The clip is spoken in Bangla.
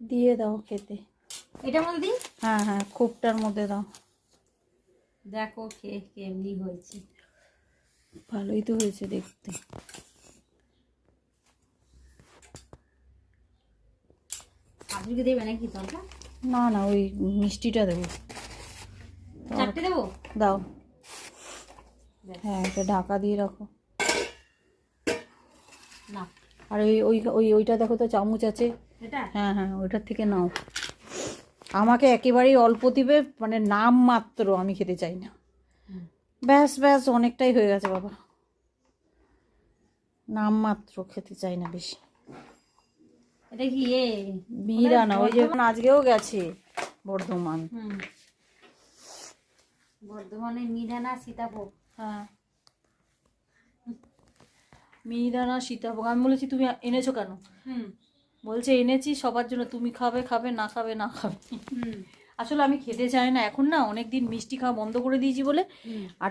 দিয়ে দাও খেতে। এটার মধ্যে দিই? হ্যাঁ হ্যাঁ, খুবটার মধ্যে দাও। দেখো খেয়ে কেমনি হয়েছে। ভালোই তো হয়েছে দেখতে। শাশুড়িকে দেবে নাকি তরকা? না না, ওই মিষ্টিটা দেবো। চারটে দেবো? দাও। ব্যাস। হ্যাঁ, এটা ঢাকা দিয়ে রাখো। না আর ওই ওই ওই ওইটা দেখো তো, চামচ আছে। এটা হ্যাঁ হ্যাঁ, ওইটার থেকে নাও। আমাকে একেবারেই অল্প দিবে, মানে নাম মাত্র, আমি খেতে চাই না। ব্যাস ব্যাস, অনেকটাই হয়ে গেছে বাবা, নাম মাত্র, খেতে চাই না বেশি। এটা কি মিহিদানা, ওই যে আজকেও গেছে বর্ধমান। বর্ধমানে মিহিদানা সীতাভোগ। হ্যাঁ, মিহিদানা সীতাভোগ। আমি বলেছি তুমি এনেছো কেন? বলছে এনেছি সবার জন্য, তুমি খাবে খাবে, না খাবে না খাবে। আসলে আমি খেতে চাই না এখন, না অনেকদিন মিষ্টি খাওয়া বন্ধ করে দিয়েছি বলে। আর